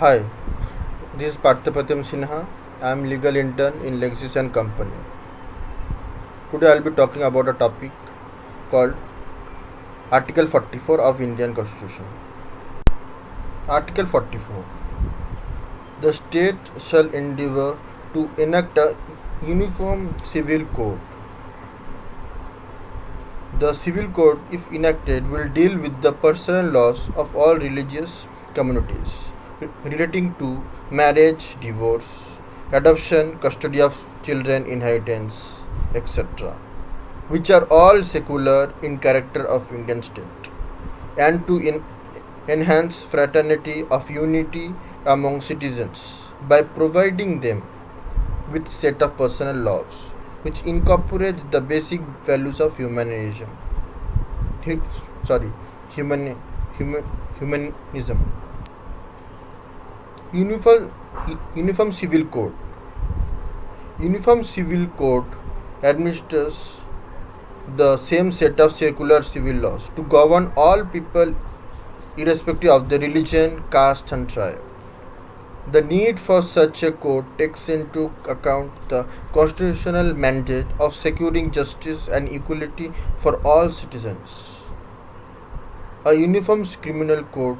Hi, this is Parthapatyam Sinha. I am legal intern in Lexis and Company. Today I will be talking about a topic called Article 44 of Indian Constitution. Article 44. The state shall endeavour to enact a uniform civil code. The civil code, if enacted, will deal with the personal laws of all religious communities relating to marriage, divorce, adoption, custody of children, inheritance, etc., which are all secular in character of Indian state, and to enhance fraternity of unity among citizens by providing them with set of personal laws which incorporates the basic values of humanism. Hu- sorry, human, human, humanism. Uniform, uniform civil code. Uniform civil code administers the same set of secular civil laws to govern all people irrespective of the religion, caste, and tribe. The need for such a code takes into account the constitutional mandate of securing justice and equality for all citizens. A uniform criminal code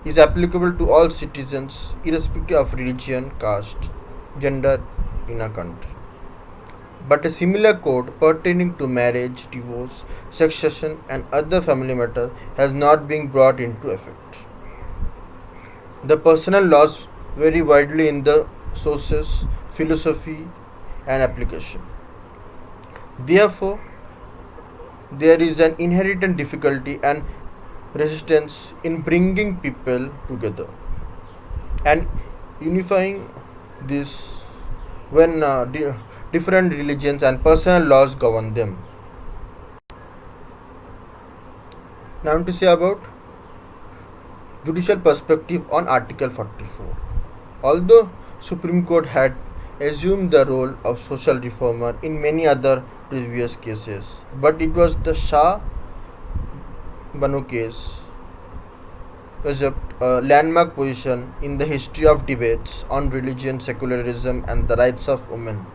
is applicable to all citizens irrespective of religion, caste, gender in a country. But a similar code pertaining to marriage, divorce, succession, and other family matters has not been brought into effect. The personal laws vary widely in the sources, philosophy, and application. Therefore, there is an inherent difficulty and resistance in bringing people together and unifying this when different religions and personal laws govern them. Now, I am to say about judicial perspective on Article 44. Although Supreme Court had assumed the role of social reformer in many other previous cases, but it was the Shah Banu case usurped a landmark position in the history of debates on religion, secularism, and the rights of women.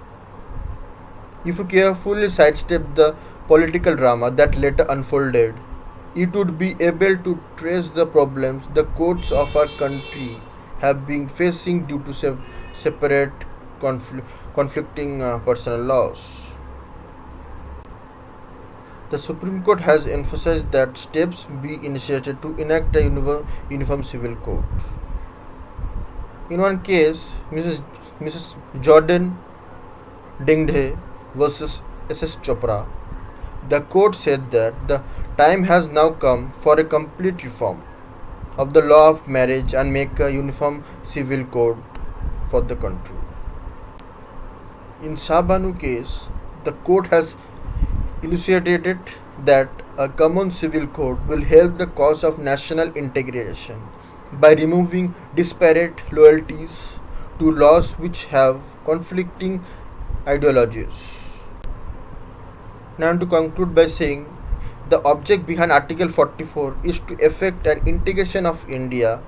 If you carefully sidestep the political drama that later unfolded, it would be able to trace the problems the courts of our country have been facing due to separate conflicting personal laws. The Supreme Court has emphasized that steps be initiated to enact a uniform civil code. In one case, Mrs. Jordan Dinghe versus S.S. Chopra, the court said that the time has now come for a complete reform of the law of marriage and make a uniform civil code for the country. In Shah Banu case, the court has elucidated that a common civil code will help the cause of national integration by removing disparate loyalties to laws which have conflicting ideologies. Now I am to conclude by saying the object behind Article 44 is to effect an integration of India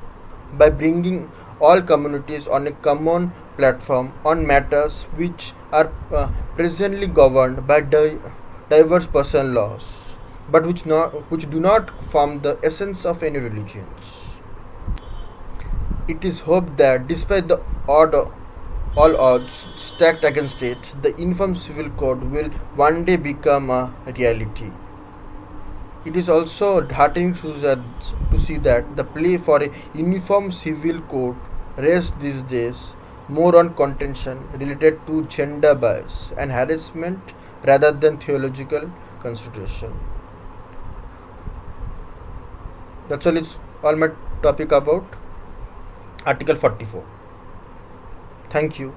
by bringing all communities on a common platform on matters which are presently governed by diverse personal laws, but which do not form the essence of any religions. It is hoped that despite the all odds stacked against it, the uniform civil code will one day become a reality. It is also heartening to see that the plea for a uniform civil code rests these days more on contention related to gender bias and harassment rather than theological constitution. That's all my topic about Article 44. Thank you.